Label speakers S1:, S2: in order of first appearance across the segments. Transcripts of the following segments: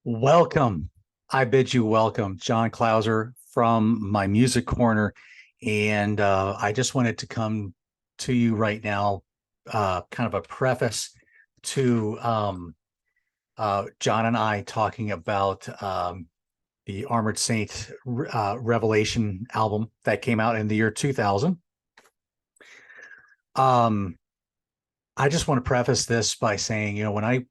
S1: Welcome. I bid you welcome, John Clauser from My Music Corner. And I just wanted to come to you right now, kind of a preface to John and I talking about the Armored Saint Revelation album that came out in the year 2000. I just want to preface this by saying,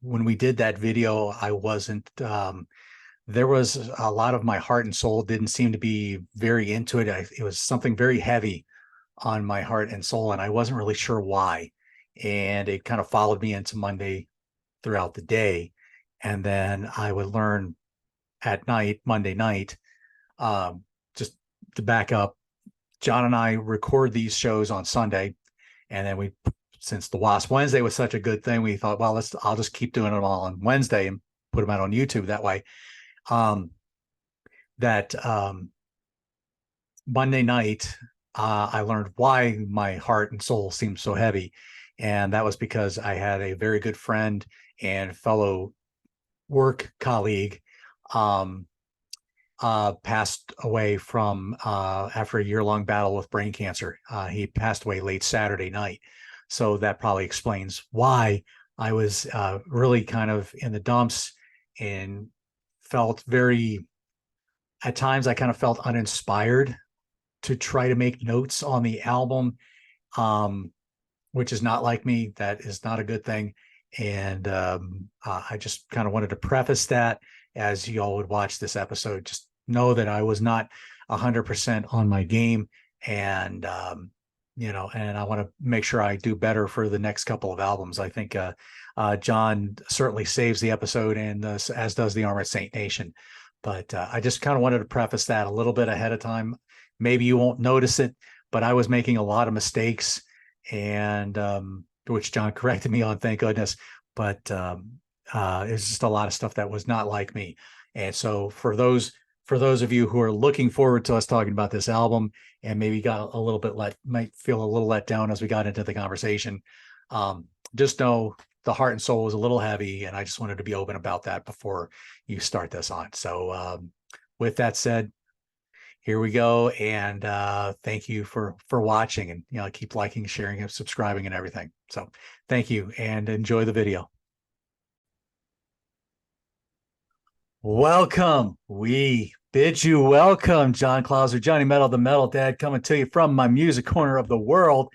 S1: when we did that video, I wasn't there was a lot of my heart and soul didn't seem to be very into it. It was something very heavy on my heart and soul, and I wasn't really sure why. And it kind of followed me into Monday throughout the day. And then I would learn at night, Monday night, just to back up, John and I record these shows on Sunday. And then since the Wasp Wednesday was such a good thing, we thought, well, I'll just keep doing it all on Wednesday and put them out on YouTube that way. Monday night, I learned why my heart and soul seemed so heavy. And that was because I had a very good friend and fellow work colleague passed away from after a year-long battle with brain cancer. He passed away late Saturday night. So that probably explains why I was really kind of in the dumps and felt at times I kind of felt uninspired to try to make notes on the album, which is not like me. That is not a good thing. And I just kind of wanted to preface that as y'all would watch this episode. Just know that I was not 100% on my game. And, and I want to make sure I do better for the next couple of albums. I think John certainly saves the episode, and as does the Armored Saint Nation. But I just kind of wanted to preface that a little bit ahead of time. Maybe you won't notice it, but I was making a lot of mistakes, and which John corrected me on, thank goodness. But it's just a lot of stuff that was not like me. And so for those of you who are looking forward to us talking about this album and maybe got a little bit might feel a little let down as we got into the conversation, just know the heart and soul was a little heavy, and I just wanted to be open about that before you start this on. So with that said, here we go. And thank you for watching, and keep liking, sharing, and subscribing and everything. So thank you, and enjoy the video. Welcome. We bid you welcome, John Clauser, Johnny Metal, the Metal Dad, coming to you from My Music Corner of the world.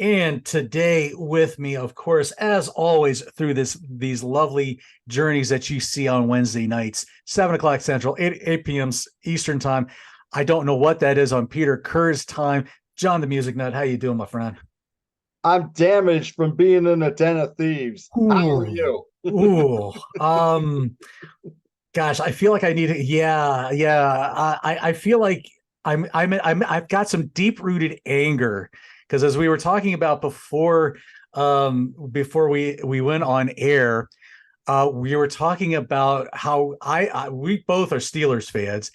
S1: And today with me, of course, as always, through these lovely journeys that you see on Wednesday nights, 7 o'clock Central, 8 p.m. Eastern time. I don't know what that is on Peter Kerr's time. John the Music Nut, how you doing, my friend?
S2: I'm damaged from being in a den of thieves.
S1: Ooh.
S2: How are you?
S1: Ooh. Gosh, I feel like I need to. Yeah. I feel like I've got some deep rooted anger, because as we were talking about before we went on air, we were talking about how we both are Steelers fans,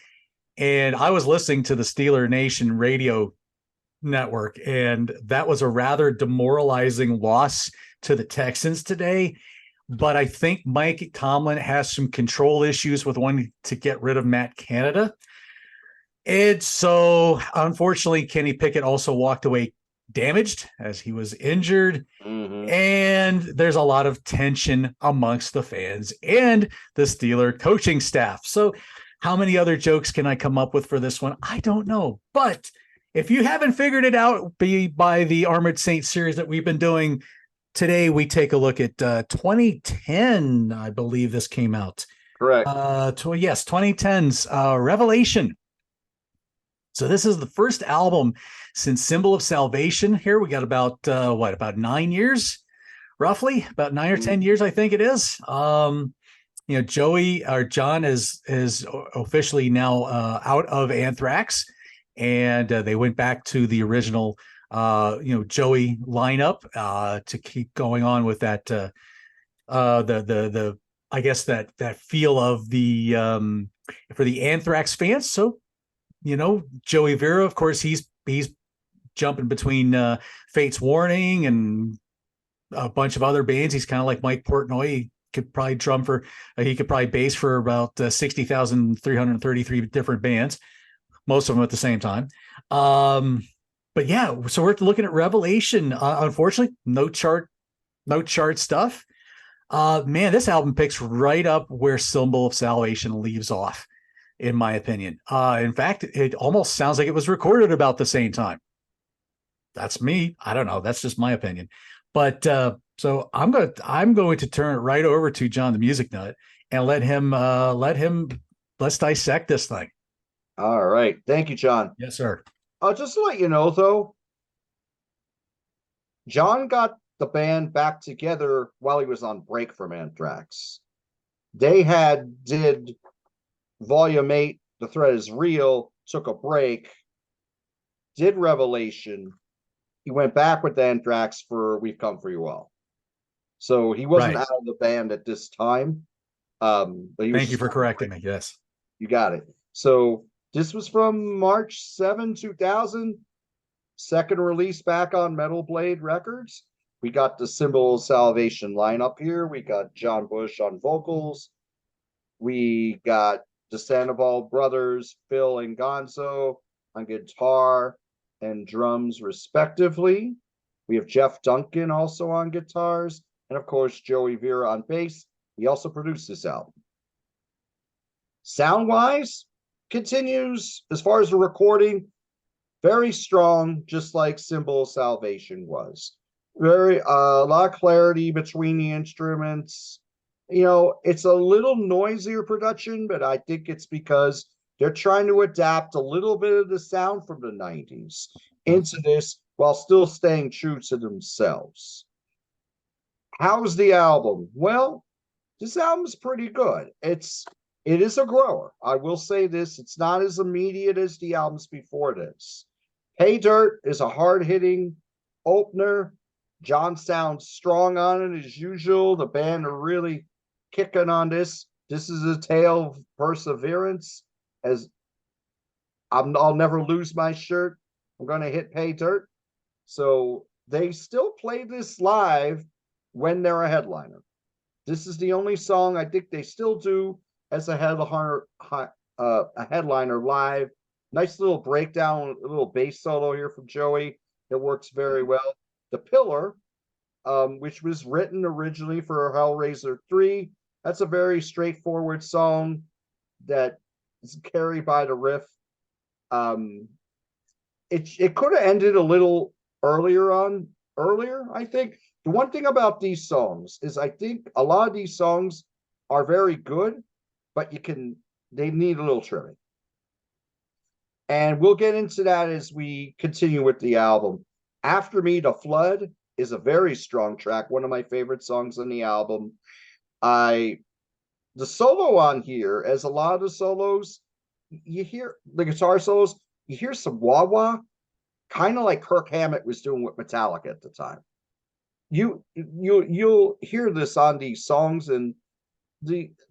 S1: and I was listening to the Steeler Nation radio network, and that was a rather demoralizing loss to the Texans today. But I think Mike Tomlin has some control issues with wanting to get rid of Matt Canada. And so, unfortunately, Kenny Pickett also walked away damaged as he was injured.
S2: Mm-hmm.
S1: And there's a lot of tension amongst the fans and the Steeler coaching staff. So how many other jokes can I come up with for this one? I don't know. But if you haven't figured it out by the Armored Saint series that we've been doing, today we take a look at 2010, I believe this came out.
S2: Correct.
S1: Yes, 2010's Revelation. So this is the first album since Symbol of Salvation. Here we got about 9 years, roughly about 9 or 10 years, I think it is. Joey or John is officially now out of Anthrax, and they went back to the original Joey lineup to keep going on with that the I guess that feel of the for the Anthrax fans. So Joey Vera, of course, he's jumping between Fate's Warning and a bunch of other bands. He's kind of like Mike Portnoy. could probably drum for, he could probably bass for about 60,333 different bands, most of them at the same time. But yeah, so we're looking at Revelation. Unfortunately, no chart stuff. Man, this album picks right up where Symbol of Salvation leaves off, in my opinion. In fact, it almost sounds like it was recorded about the same time. That's me. I don't know. That's just my opinion. But so I'm going to turn it right over to John the Music Nut and let's dissect this thing.
S2: All right. Thank you, John.
S1: Yes, sir.
S2: Just to let you know, though, John got the band back together while he was on break from Anthrax. They did Volume 8, The Threat is Real, took a break, did Revelation. He went back with Anthrax for We've Come For You All. So he wasn't out of the band at this time. But
S1: Thank you for correcting me. Yes.
S2: You got it. So this was from March 7, 2000. Second release back on Metal Blade Records. We got the Symbol of Salvation lineup here. We got John Bush on vocals. We got the Sandoval brothers, Phil and Gonzo, on guitar and drums, respectively. We have Jeff Duncan also on guitars. And of course, Joey Vera on bass. He also produced this album. Sound-wise, continues, as far as the recording, very strong, just like Symbol of Salvation was. Very a lot of clarity between the instruments. You know, it's a little noisier production, but I think it's because they're trying to adapt a little bit of the sound from the 90s into this while still staying true to themselves. How's the album? Well, this album's pretty good. It is a grower. I will say this. It's not as immediate as the albums before this. Hey Dirt is a hard-hitting opener. John sounds strong on it as usual. The band are really kicking on this. This is a tale of perseverance. As I'll never lose my shirt. I'm going to hit Hey Dirt. So they still play this live when they're a headliner. This is the only song I think they still do as a headliner live. Nice little breakdown, a little bass solo here from Joey. It works very well. The Pillar, which was written originally for Hellraiser 3. That's a very straightforward song that is carried by the riff. It could have ended a little earlier, I think. The one thing about these songs is I think a lot of these songs are very good, but they need a little trimming. And we'll get into that as we continue with the album. After Me, The Flood is a very strong track, one of my favorite songs on the album. The solo on here, as a lot of the solos, you hear the guitar solos, you hear some wah-wah, kind of like Kirk Hammett was doing with Metallica at the time. You'll hear this on these songs, and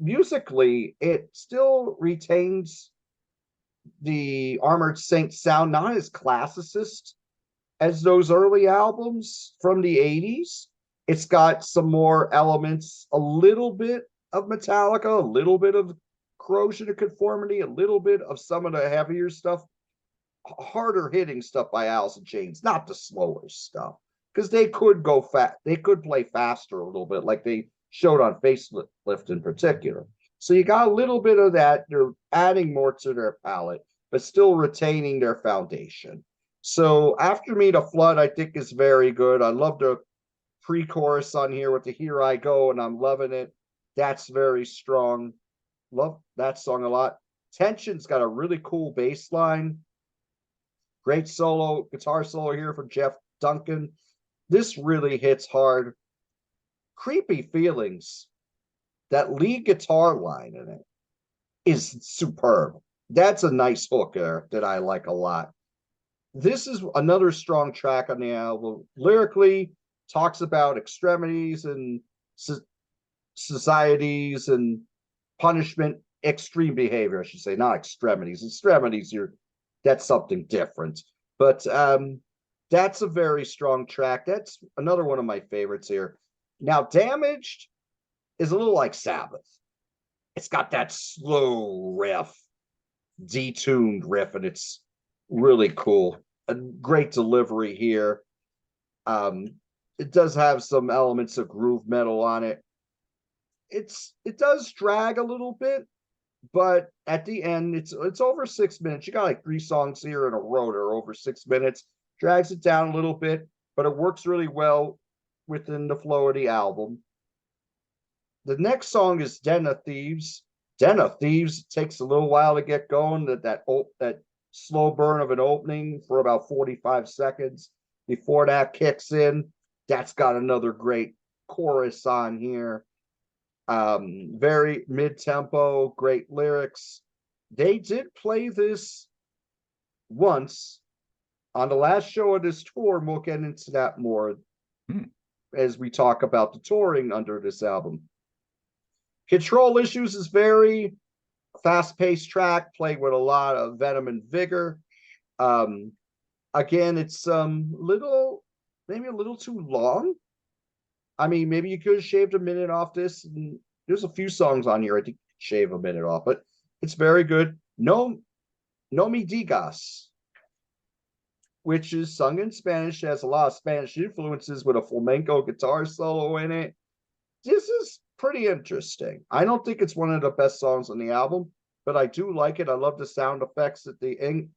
S2: musically it still retains the Armored Saint sound, not as classicist as those early albums from the 80s. It's got some more elements, a little bit of Metallica, a little bit of Corrosion of Conformity, a little bit of some of the heavier stuff, harder hitting stuff by Alice in Chains, not the slower stuff, because they could go fast. They could play faster a little bit, like they showed on Facelift in particular. So you got a little bit of that. They're adding more to their palette, but still retaining their foundation. So After Me, The Flood, I think is very good. I love the pre-chorus on here with the Here I Go, and I'm loving it. That's very strong. Love that song a lot. Tension's got a really cool bass line. Great solo, guitar solo here from Jeff Duncan. This really hits hard. Creepy Feelings, that lead guitar line in it is superb. That's a nice hook there that I like a lot. This is another strong track on the album. Lyrically, talks about extremities and societies and punishment, extreme behavior, I should say, not extremities. Extremities, that's something different. But that's a very strong track. That's another one of my favorites here. Now, Damaged is a little like Sabbath. It's got that slow riff, detuned riff, and it's really cool. A great delivery here. It does have some elements of groove metal on it. It does drag a little bit, but at the end, it's over 6 minutes. You got like 3 songs here in a row that are over 6 minutes. Drags it down a little bit, but it works really well within the flow of the album. The next song is Den of Thieves. Den of Thieves takes a little while to get going. That slow burn of an opening for about 45 seconds before that kicks in. That's got another great chorus on here. Very mid-tempo, great lyrics. They did play this once on the last show of this tour, and we'll get into that more as we talk about the touring under this album. Control Issues is very fast-paced track, played with a lot of venom and vigor. Again, it's maybe a little too long. I mean, maybe you could have shaved a minute off this. And there's a few songs on here I think shave a minute off, but it's very good. No Me Digas, which is sung in Spanish, has a lot of Spanish influences with a flamenco guitar solo in it. This is pretty interesting. I don't think it's one of the best songs on the album, but I do like it. I love the sound effects at the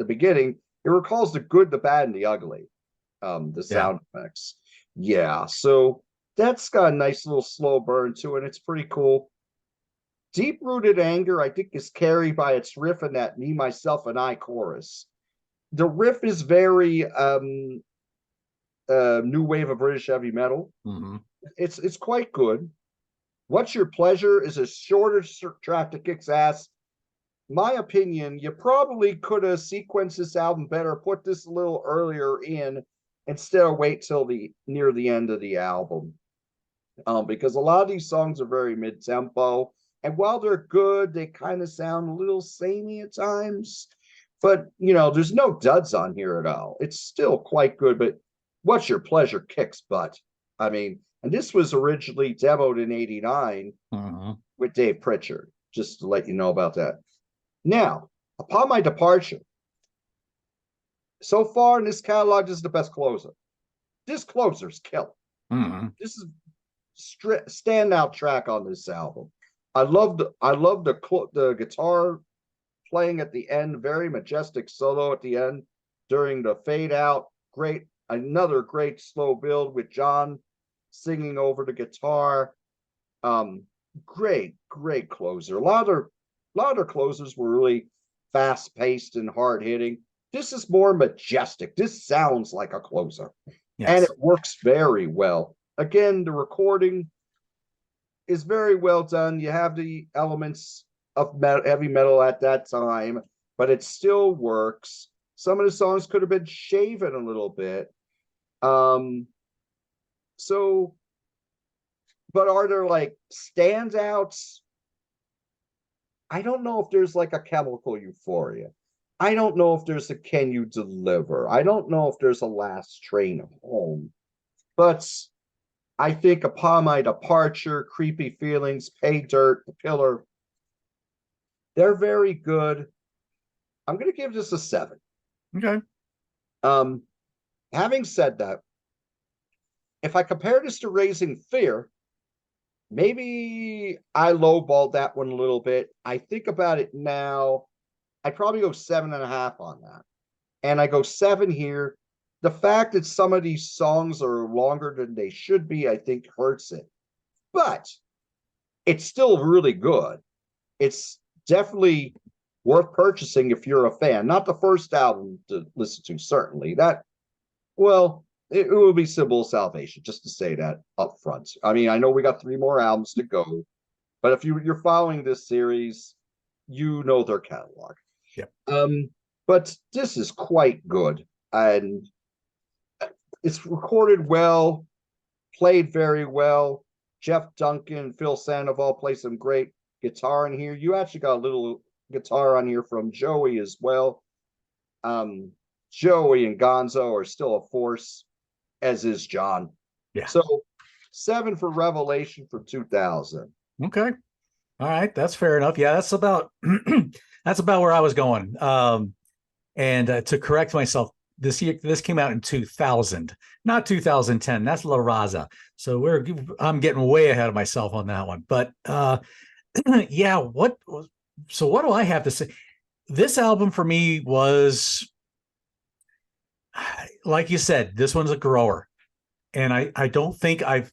S2: beginning. It recalls the good, the bad, and the ugly. The sound effects. Yeah, so that's got a nice little slow burn to it. It's pretty cool. Deep Rooted Anger, I think, is carried by its riff in that Me, Myself, and I chorus. The riff is very new wave of British heavy metal.
S1: Mm-hmm.
S2: It's quite good. What's Your Pleasure is a shorter track that kicks ass. My opinion, you probably could have sequenced this album better, put this a little earlier in instead of wait till near the end of the album. Because a lot of these songs are very mid-tempo, and while they're good, they kind of sound a little samey at times. But, there's no duds on here at all. It's still quite good, but What's Your Pleasure kicks butt. I mean, and this was originally demoed in '89 with Dave Pritchard, just to let you know about that. Now, Upon My Departure, so far in this catalog, this is the best closer. This closer's killer. This is standout track on this album. I love the guitar playing at the end, very majestic solo at the end during the fade out. Another great slow build with John singing over the guitar. Great closer. A lot of their closers were really fast paced and hard hitting. This is more majestic. This sounds like a closer, and it works very well. Again, the recording is very well done. You have the elements of heavy metal at that time, but it still works. Some of the songs could have been shaven a little bit. But are there like standouts? I don't know if there's like a Chemical Euphoria. I don't know if there's a Can You Deliver. I don't know if there's a Last Train Home. But I think Upon My Departure, Creepy Feelings, Pay Dirt, The Pillar, they're very good. I'm going to give this a 7.
S1: Okay.
S2: Having said that, if I compare this to Raising Fear, maybe I lowballed that one a little bit. I think about it now, I'd probably go 7.5 on that. And I go 7 here. The fact that some of these songs are longer than they should be, I think hurts it. But it's still really good. It's definitely worth purchasing if you're a fan. Not the first album to listen to, certainly. It will be Symbol of Salvation, just to say that up front. I mean, I know we got 3 more albums to go, but if you're following this series, you know their catalog.
S1: Yeah.
S2: But this is quite good, and it's recorded well, played very well. Jeff Duncan, Phil Sandoval play some great guitar in here. You actually got a little guitar on here from Joey as well. Joey and Gonzo are still a force, as is John.
S1: Yeah.
S2: So 7 for Revelation for 2000.
S1: Okay. All right. That's fair enough. Yeah, that's about that's about where I was going. And to correct myself, this came out in 2000, not 2010. That's La Raza. So I'm getting way ahead of myself on that one. But yeah, what do I have to say? This album for me was, like you said, this one's a grower. And I don't think I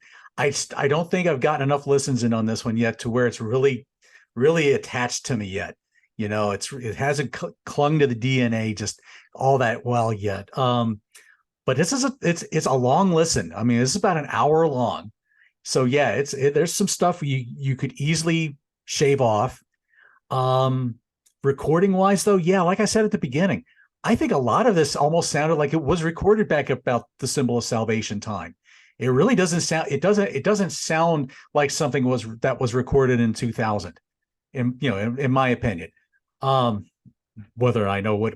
S1: don't think I've gotten enough listens in on this one yet to where it's really, really attached to me yet. You know, it hasn't clung to the DNA just all that well yet. But it's a long listen. I mean, this is about an hour long. So yeah, there's some stuff you could easily shave off. Recording wise though, yeah, like I said at the beginning, I think a lot of this almost sounded like it was recorded back about the Symbol of Salvation time. It really doesn't sound. It doesn't sound like something that was recorded in 2000. In my opinion, whether I know what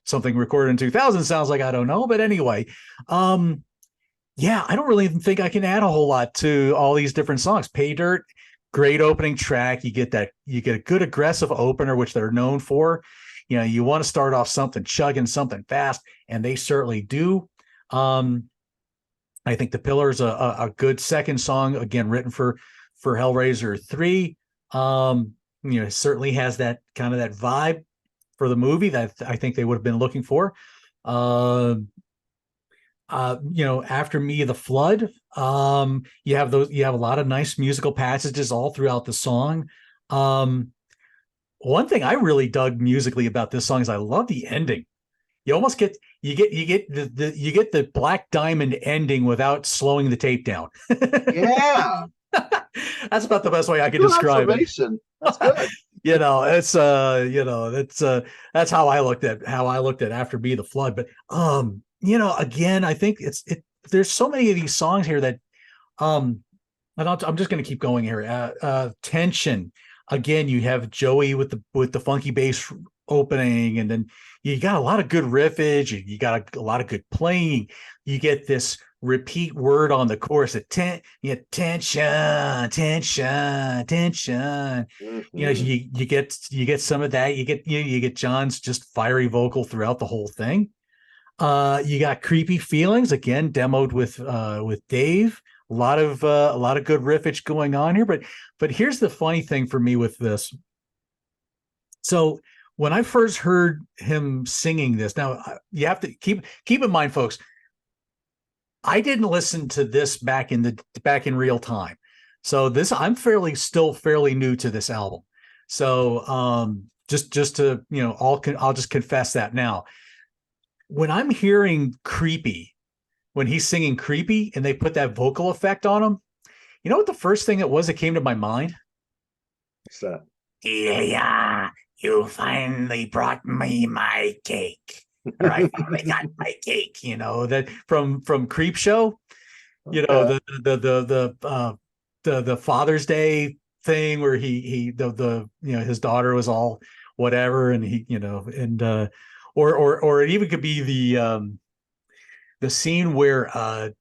S1: something recorded in 2000 sounds like, I don't know. But anyway, yeah, I don't really even think I can add a whole lot to all these different songs. Pay Dirt, great opening track. You get a good aggressive opener, which they're known for. You know, you want to start off something chugging, something fast, and they certainly do. I think The Pillar's a good second song, again, written for Hellraiser 3. It certainly has that kind of that vibe for the movie that I think they would have been looking for. After Me the Flood, you have a lot of nice musical passages all throughout the song. One thing I really dug musically about this song is I love the ending. You almost get the Black Diamond ending without slowing the tape down.
S2: Yeah.
S1: That's about the best way I can describe it.
S2: That's good.
S1: That's how I looked at After Me the Flood. But again, I think there's so many of these songs here that and I'm just going to keep going here. Tension. Again, you have Joey with the funky bass opening, and then you got a lot of good riffage, and you got a lot of good playing. You get this repeat word on the chorus of tension, tension.
S2: Mm-hmm.
S1: You get some of that. You get John's just fiery vocal throughout the whole thing. You got Creepy Feelings, again demoed with Dave. A lot of good riffage going on here, but here's the funny thing for me with this. So when I first heard him singing this, now you have to keep in mind, folks, I didn't listen to this back in real time. So I'm still fairly new to this album. So just to I'll just confess that now. When I'm hearing Creepy, when he's singing Creepy and they put that vocal effect on him, you know what the first thing that came to my mind?
S2: What's that?
S1: Yeah, you finally brought me my cake. Or I finally got my cake, that from Creep Show,
S2: Okay.
S1: the Father's Day thing where his daughter was all whatever, and or it even could be the scene where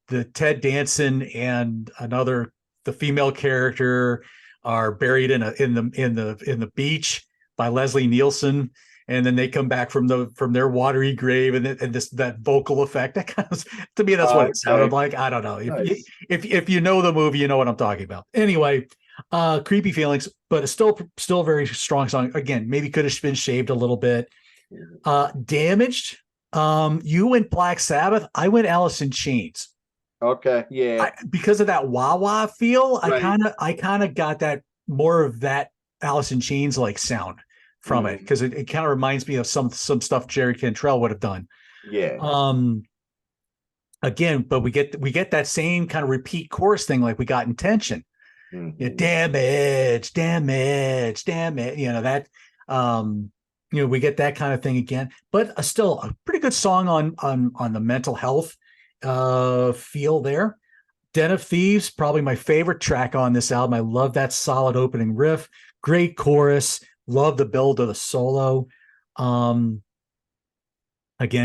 S1: the Ted Danson and the female character are buried in the beach by Leslie Nielsen, and then they come back from their watery grave, and that vocal effect, that kind of, to me, that's what it sounded like. I don't know.
S2: Nice.
S1: If you know the movie, you know what I'm talking about. Anyway, Creepy Feelings, but it's still a very strong song. Again, maybe could have been shaved a little bit. Damaged. You went Black Sabbath. I went Alice in Chains.
S2: Okay, yeah.
S1: Because of that wah-wah feel,
S2: Right.
S1: I kind of got that more of that Alice in Chains like sound from it, because it kind of reminds me of some stuff Jerry Cantrell would have done.
S2: Yeah.
S1: Again, but we get that same kind of repeat chorus thing like we got in Tension.
S2: Mm-hmm.
S1: Damage. That. We get that kind of thing again, but still a pretty good song on the mental health feel there. Den of Thieves, probably my favorite track on this album. I love that solid opening riff, great chorus, love the build of the solo. Again,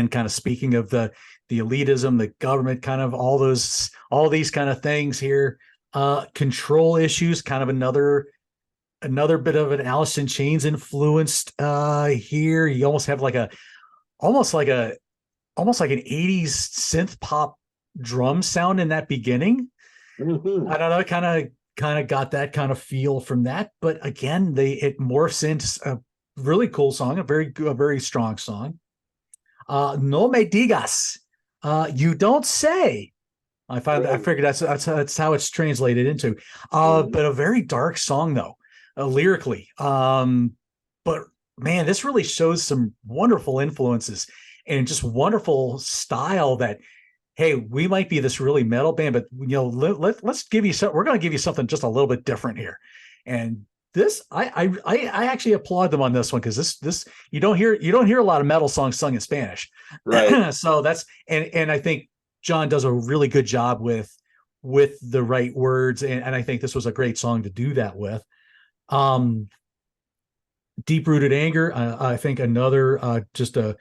S1: kind of speaking of the the elitism, the government, kind of all these kind of things here. Control issues, kind of another bit of an Alice in Chains influenced here. You almost have almost like an 80s synth pop drum sound in that beginning.
S2: Mhm.
S1: I don't know, kind of got that kind of feel from that. But again, it morphs into a really cool song, a very strong song. No me digas, you don't say. I
S2: Right.
S1: figured that's how it's translated into.
S2: Mhm.
S1: But a very dark song though, lyrically. But man, this really shows some wonderful influences and just wonderful style that, hey, we might be this really metal band, but let's give you we're going to give you something just a little bit different here. And this, I actually applaud them on this one, because this you don't hear a lot of metal songs sung in Spanish.
S2: Right.
S1: So that's, and I think John does a really good job with the right words, and I think this was a great song to do that with. Um, Deep Rooted Anger, I think another just a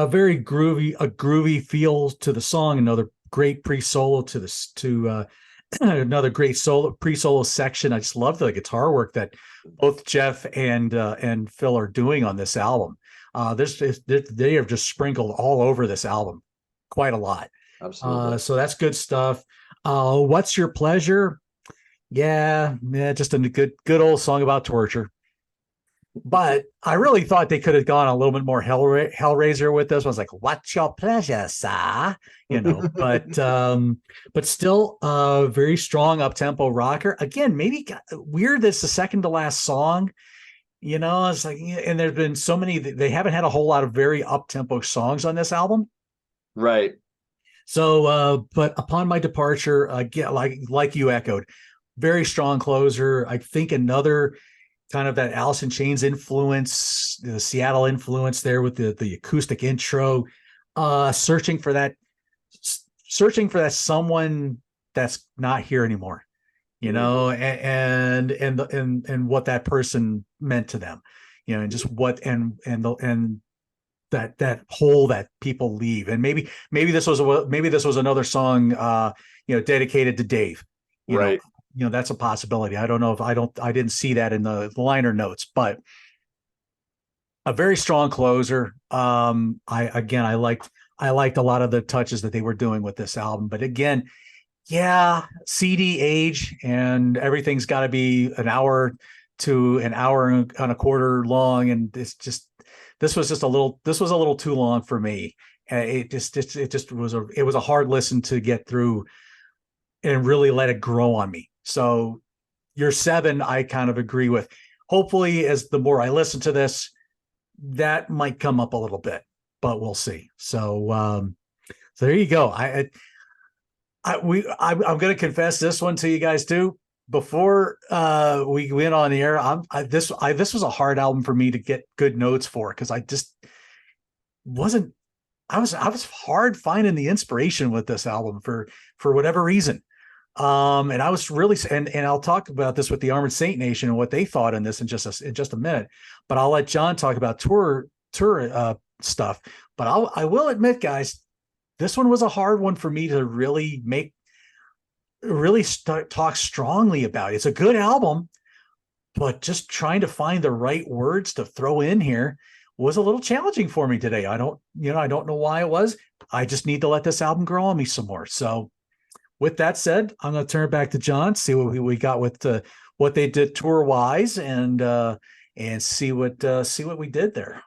S1: very groovy feel to the song. Another great pre-solo to this to another great pre-solo section. I just love the guitar work that both Jeff and Phil are doing on this album. They are just sprinkled all over this album quite a lot.
S2: Absolutely.
S1: So that's good stuff. What's Your Pleasure? Yeah, just a good old song about torture. But I really thought they could have gone a little bit more Hellraiser with this. I was like, "What's your pleasure, sir?" But still, very strong up tempo rocker. Again, maybe weird. That's the second to last song. It's like, and there's been so many. They haven't had a whole lot of very up tempo songs on this album.
S2: Right.
S1: So, but upon my departure, again, like you echoed, very strong closer. I think another kind of that Alice in Chains influence, the Seattle influence there with the acoustic intro, searching for that someone that's not here anymore,
S2: Mhm.
S1: and what that person meant to them, and just what and that hole that people leave. And maybe this was another song dedicated to Dave. you know
S2: Right.
S1: that's a possibility. I don't know if I didn't see that in the liner notes, but a very strong closer. I liked a lot of the touches that they were doing with this album, but again, yeah, CD age, and everything's got to be an hour to an hour and a quarter long, and this was a little too long for me. It just was a hard listen to get through and really let it grow on me. So your 7, I kind of agree with. Hopefully, as the more I listen to this, that might come up a little bit, but we'll see. So there you go. I'm going to confess this one to you guys too. Before we went on the air, this was a hard album for me to get good notes for, because I just wasn't. I was hard finding the inspiration with this album for whatever reason. And I was really, and I'll talk about this with the Armored Saint Nation and what they thought in this in just a minute. But I'll let John talk about tour stuff. But I will admit, guys, this one was a hard one for me to really talk strongly about. It's a good album, but just trying to find the right words to throw in here was a little challenging for me today. I don't know why it was. I just need to let this album grow on me some more. So with that said, I'm going to turn it back to John, see what we got with what they did tour wise, and see what we did there.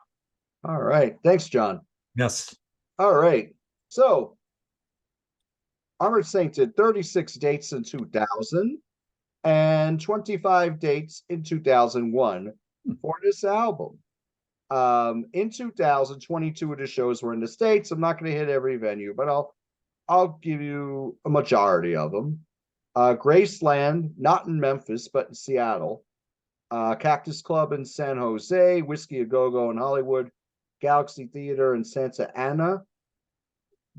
S2: All right. Thanks, John.
S1: Yes.
S2: All right. So Armored Saint did 36 dates in 2000 and 25 dates in 2001 for this album. In 2022 of the shows were in the States. I'm not going to hit every venue, but I'll give you a majority of them. Graceland, not in Memphis, but in Seattle. Cactus Club in San Jose, Whiskey A Go Go in Hollywood, Galaxy Theater in Santa Ana,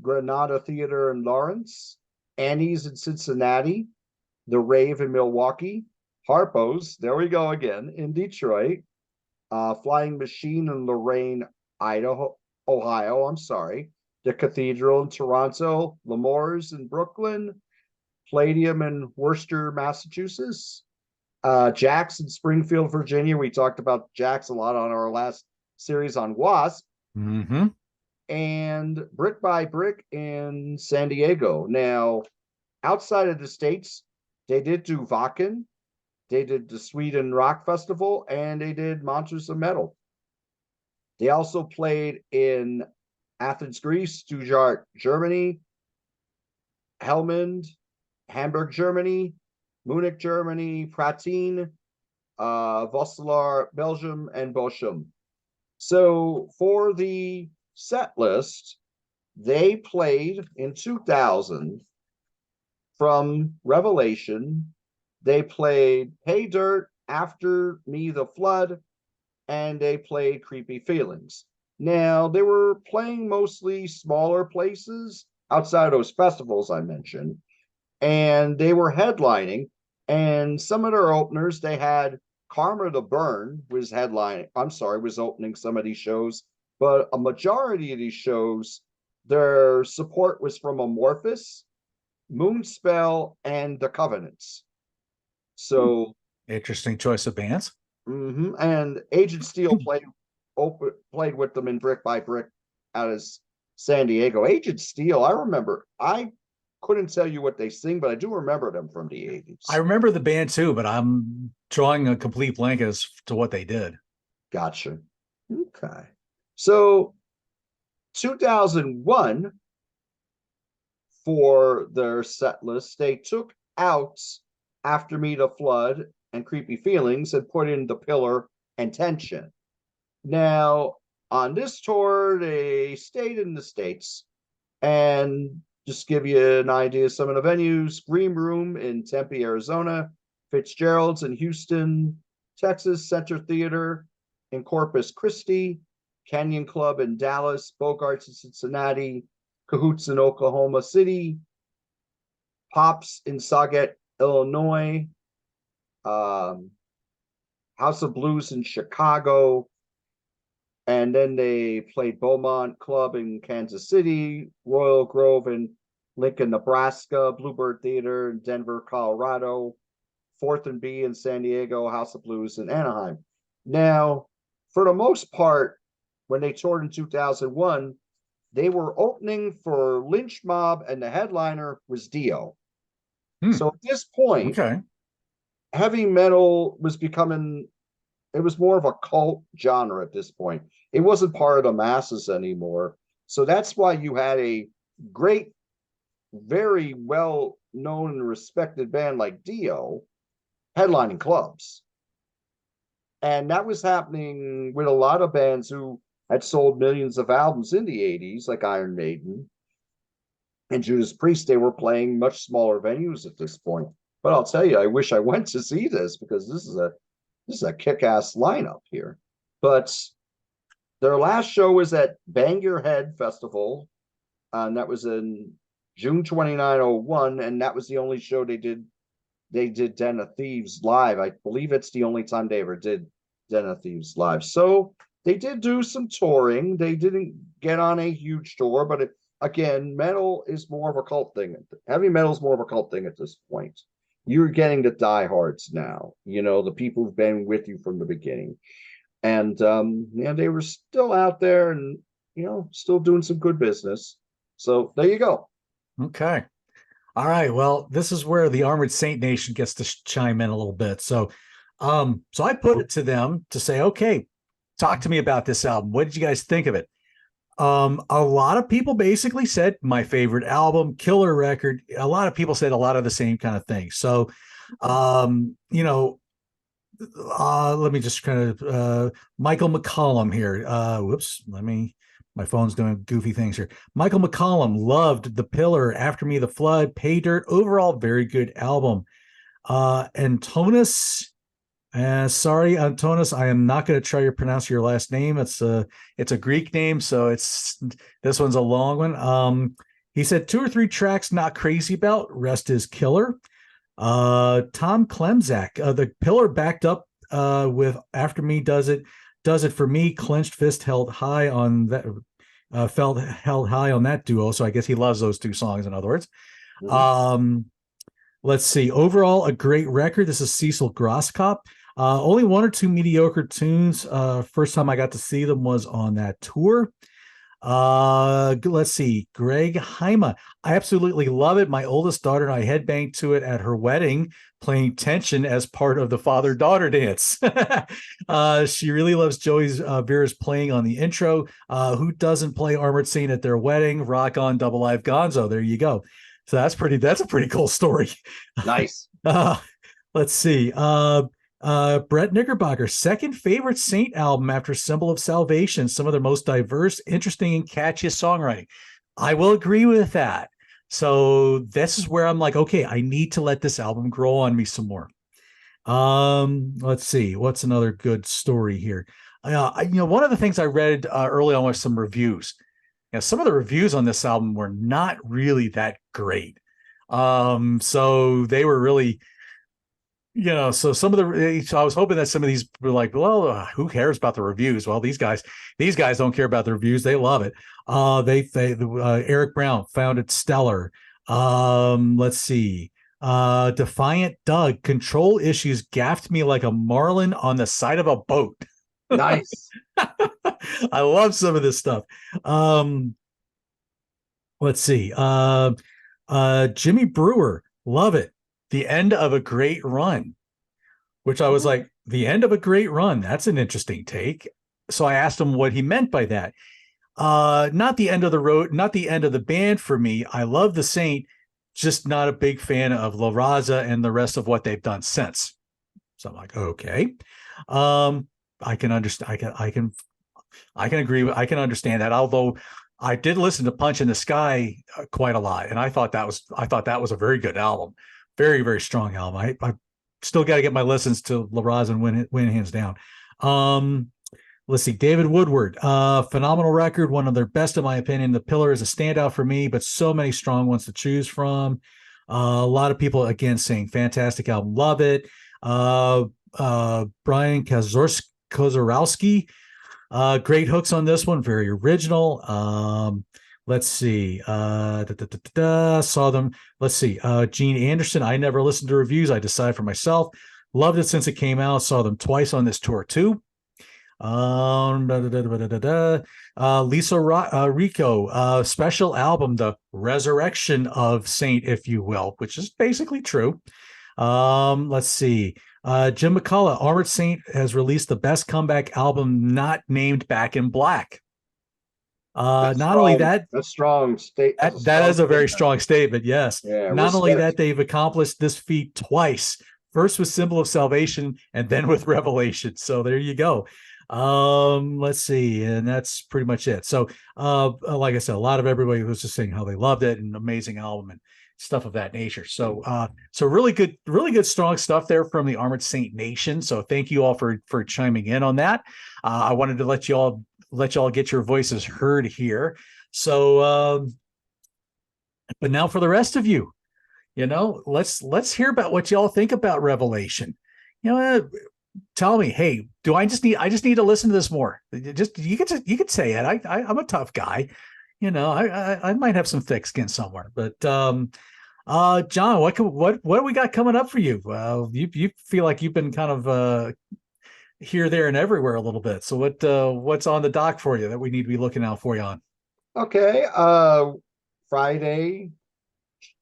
S2: Granada Theater in Lawrence, Annie's in Cincinnati, The Rave in Milwaukee, Harpo's, there we go again, in Detroit, Flying Machine in Lorain, Ohio, I'm sorry, the Cathedral in Toronto, L'Amour's in Brooklyn, Palladium in Worcester, Massachusetts, Jack's in Springfield, Virginia. We talked about Jack's a lot on our last series on Wasp,
S1: Mm-hmm.
S2: and Brick by Brick in San Diego. Now, outside of the States, they did do Wacken, they did the Sweden Rock Festival, and they did Monsters of Metal. They also played in Athens, Greece, Stuttgart, Germany, Helmond, Hamburg, Germany, Munich, Germany, Pratin, Vosselar, Belgium, and Bochum. So for the set list, they played in 2000 from Revelation. They played Pay Dirt, After Me the Flood, and they played Creepy Feelings. Now, they were playing mostly smaller places outside of those festivals I mentioned, and they were headlining. And some of their openers, they had Karma the Burn was was opening some of these shows, but a majority of these shows, their support was from Amorphous, Moonspell, and the Covenants. So,
S1: Interesting choice of bands.
S2: and Agent Steel played with them in Brick by Brick out of San Diego. Agent Steel, I remember. I couldn't tell you what they sing, but I do remember them from the 80s.
S1: I remember the band too, but I'm drawing a complete blank as to what they did.
S2: Gotcha. Okay. So 2001, for their set list, they took out After Me the Flood and Creepy Feelings and put in The Pillar and Tension. Now, on this tour, they stayed in the States, and just give you an idea of some of the venues: Green Room in Tempe, Arizona, Fitzgerald's in Houston, Texas, Center Theater in Corpus Christi, Canyon Club in Dallas, Bogarts in Cincinnati, Cahoots in Oklahoma City, Pops in Sauget, Illinois, House of Blues in Chicago, and then they played Beaumont Club in Kansas City, Royal Grove in Lincoln, Nebraska, Bluebird Theater in Denver, Colorado, Fourth and B in San Diego, House of Blues in Anaheim. Now, for the most part, when they toured in 2001, they were opening for Lynch Mob, and the headliner was Dio. So at this point,
S1: Okay.
S2: heavy metal was becoming, it was more of a cult genre at this point. It wasn't part of the masses anymore. So that's why you had a great, very well known and respected band like Dio headlining clubs. And that was happening with a lot of bands who had sold millions of albums in the 80s, like Iron Maiden and Judas Priest. They were playing much smaller venues at this point. But I'll tell you, I wish I went to see this, because this is a kick-ass lineup here. But their last show was at Bang Your Head Festival, and that was in June 2901, and that was the only show they did. They did Den of Thieves live. I believe it's the only time they ever did Den of Thieves live. So they did do some touring. They didn't get on a huge tour, but again, metal is more of a cult thing. Heavy metal is more of a cult thing at this point. You're getting the diehards now, the people who've been with you from the beginning. And they were still out there and, still doing some good business. So there you go.
S1: Okay. All right. Well, this is where the Armored Saint Nation gets to chime in a little bit. So I put it to them to say, okay, talk to me about this album. What did you guys think of it? A lot of people basically said my favorite album, killer record. A lot of people said a lot of the same kind of things. So, let me just kind of, Michael McCollum here. My phone's doing goofy things here. Michael McCollum loved The Pillar, After Me the Flood, Pay Dirt. Overall, very good album. Antonis, sorry, Antonis, I am not going to try to pronounce your last name. It's a Greek name, so this one's a long one. He said 2 or 3 tracks not crazy about. Rest is killer. Tom Klemzak, The Pillar backed up with After Me does it for me. Clenched fist held high on that. felt held high on that duo. So I guess he loves those two songs. In other words,
S2: Mhm.
S1: um, let's see. Overall, a great record. This is Cecil Grosskopf. Only one or two mediocre tunes. First time I got to see them was on that tour. Let's see. Greg Haima. I absolutely love it. My oldest daughter and I headbanged to it at her wedding, playing tension as part of the father-daughter dance. She really loves Joey's Vera's playing on the intro. Who doesn't play Armored Saint at their wedding? Rock on Double Live Gonzo. There you go. So that's a pretty cool story.
S2: Nice.
S1: Uh, let's see. Brett Knickerbocker's second favorite Saint album after Symbol of Salvation, some of their most diverse, interesting, and catchiest songwriting. I will agree with that. So this is where I'm like, okay, I need to let this album grow on me some more. Let's see, what's another good story here? One of the things I read early on was some reviews. Some of the reviews on this album were not really that great. So they were really, so some of so I was hoping that some of these were like, well, who cares about the reviews? Well, these guys don't care about the reviews. They love it. Eric Brown found it stellar. Let's see. Defiant Doug, control issues gaffed me like a marlin on the side of a boat.
S2: Nice.
S1: I love some of this stuff. Let's see. Jimmy Brewer, love it. The end of a great run, which I was like, the end of a great run. That's an interesting take. So I asked him what he meant by that. Not the end of the road, not the end of the band for me. I love the Saint, just not a big fan of La Raza and the rest of what they've done since. So I'm like, okay. I can understand. I can agree with. I can understand that. Although I did listen to Punch in the Sky quite a lot, and I thought that was a very good album, very very strong album. I still got to get my listens to La Raza and win hands down. Let's see, David Woodward, phenomenal record, one of their best in my opinion. The Pillar is a standout for me, but so many strong ones to choose from. A lot of people again saying fantastic album, love it. Brian Kozorowski, great hooks on this one, very original. Let's see. Saw them. Let's see. Gene Anderson. I never listened to reviews. I decided for myself. Loved it since it came out. Saw them twice on this tour too. Lisa Rico, special album, The Resurrection of Saint, if you will, which is basically true. Let's see. Jim McCullough, Armored Saint has released the best comeback album not named Back in Black.
S2: That's
S1: Not
S2: strong.
S1: only that,
S2: That's strong state.
S1: that is a very strong statement. Yes.
S2: Yeah,
S1: Not only
S2: respect.
S1: that, they've accomplished this feat twice. First with Symbol of Salvation, and then with Revelation. So there you go. Let's see, and that's pretty much it. So, like I said, a lot of everybody was just saying how they loved it, and amazing album and stuff of that nature. So, so really good, strong stuff there from the Armored Saint Nation. So, thank you all for chiming in on that. I wanted to let y'all get your voices heard here. So, but now for the rest of you, let's hear about what y'all think about Revelation. Tell me, hey, I just need to listen to this more. Just you could say it. I'm a tough guy. I might have some thick skin somewhere. But John, what do we got coming up for you? You feel like you've been kind of here, there, and everywhere a little bit. So what's on the dock for you that we need to be looking out for you on?
S2: Okay. Friday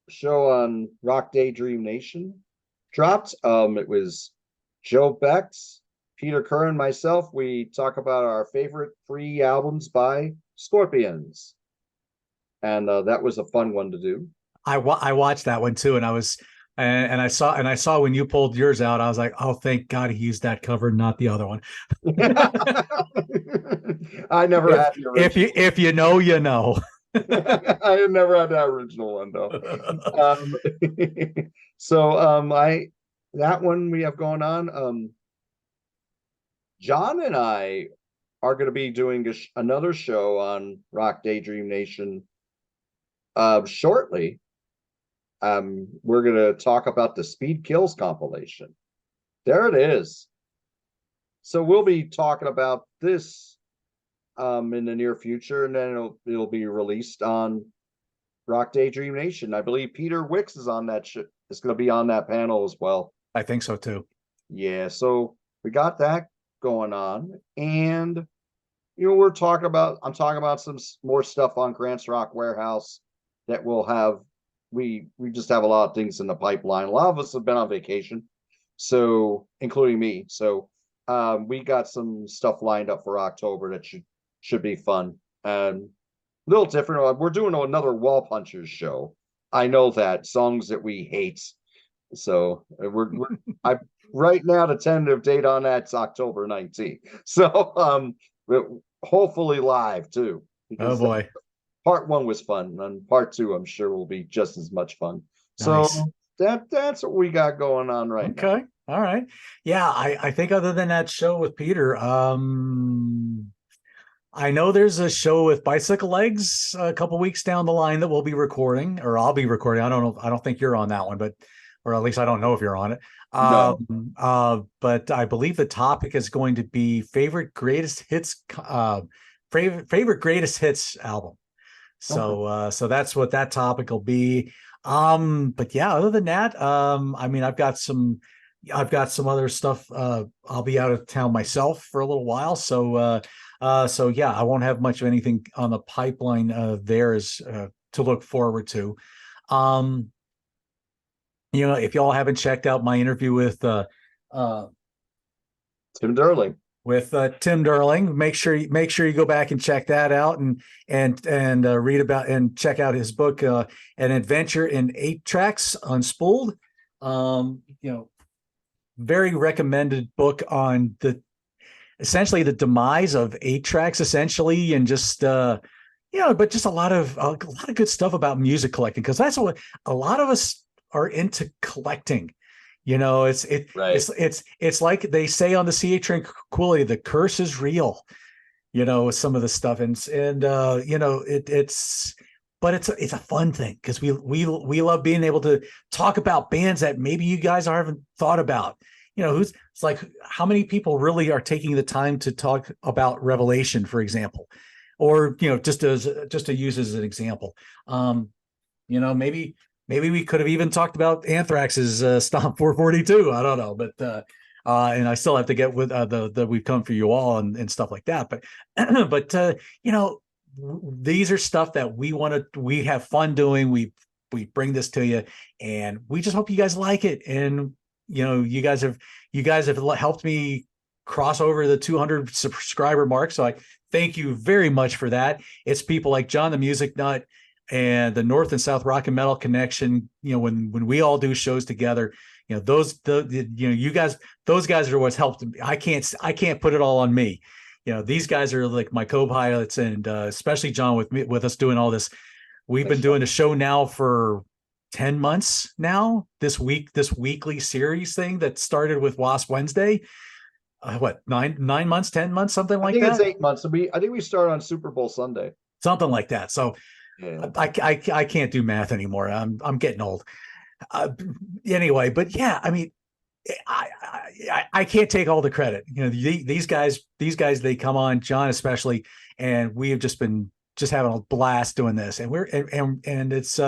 S2: show on Rock Daydream Nation dropped. It was Joe Bex, Peter Kerr, and myself. We talk about our favorite 3 albums by Scorpions, and that was a fun one to do.
S1: I watched that one too, and I saw when you pulled yours out, I was like, oh, thank God he used that cover, not the other one.
S2: I never had the original.
S1: If you know, you know.
S2: I had never had that original one though. So that one we have going on. John and I are going to be doing another show on Rock Daydream Nation shortly. We're going to talk about the Speed Kills compilation. There it is. So we'll be talking about this in the near future, and then it'll be released on Rock Daydream Nation. I believe Peter Wicks is on that is going to be on that panel as well.
S1: I think so too.
S2: Yeah, so we got that going on, and I'm talking about some more stuff on Grant's Rock Warehouse that we'll have. We just have a lot of things in the pipeline. A lot of us have been on vacation, so including me. So we got some stuff lined up for October that should be fun. A little different. We're doing another Wall Punchers show. I know that songs that we hate. So we're I right now the tentative date on that's October 19th. So hopefully live too.
S1: Oh boy.
S2: Part 1 was fun, and part 2 I'm sure will be just as much fun.
S1: Nice.
S2: So that's what we got going on right now.
S1: Okay. All right. Yeah, I think other than that show with Peter, I know there's a show with Bicycle Legs a couple weeks down the line that we'll be recording, or I'll be recording. I don't know. I don't think you're on that one, but or at least I don't know if you're on it.
S2: No.
S1: But I believe the topic is going to be favorite greatest hits, favorite greatest hits album. So so that's what that topic will be. But yeah, other than that, I mean, I've got some other stuff. I'll be out of town myself for a little while, so so yeah, I won't have much of anything on the pipeline there is to look forward to. If y'all haven't checked out my interview with
S2: Tim Durling.
S1: Tim Durling, make sure you go back and check that out and read about and check out his book, An Adventure in 8 Tracks Unspooled. Very recommended book on essentially the demise of 8 tracks, essentially, and just but just a lot of good stuff about music collecting, because that's what a lot of us are into collecting. It's like they say on the CA Tranquility, the curse is real, some of the stuff. It's a fun thing, because we love being able to talk about bands that maybe you guys haven't thought about. It's like, how many people really are taking the time to talk about Revelation, for example, or, just to use as an example. Maybe we could have even talked about Anthrax's Stomp 442. I don't know, but and I still have to get with the We've Come for You All and stuff like that. But these are stuff that we have fun doing. We bring this to you, and we just hope you guys like it. And you guys have helped me cross over the 200 subscriber mark, so I thank you very much for that. It's people like John the Music Nut and the North and South Rock and Metal Connection. When we all do shows together, those guys are what's helped me. I can't put it all on me. These guys are like my co-pilots, and especially John with us doing all this. We've been doing a show now for 10 months now, this weekly series thing that started with Wasp Wednesday. What, 9 months, 10 months, something like that?
S2: I think it's 8 months. I think we started on Super Bowl Sunday.
S1: Something like that. So yeah. I can't do math anymore. I'm getting old. Anyway, but yeah, I mean, I can't take all the credit. These guys, they come on, John especially, and we have just been having a blast doing this, and and it's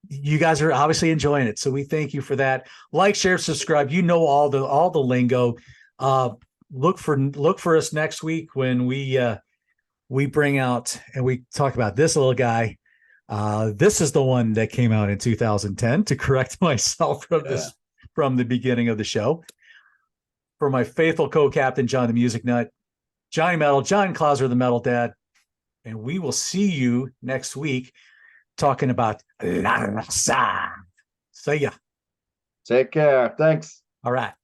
S1: you guys are obviously enjoying it, so we thank you for that. Like, share, subscribe. All the lingo. Look for us next week when we bring out and we talk about this little guy. This is the one that came out in 2010, to correct myself from the beginning of the show. For my faithful co-captain, John the Music Nut, Johnny Metal, John Clauser, the Metal Dad, and we will see you next week talking about La Raza. See ya.
S2: Take care. Thanks.
S1: All right.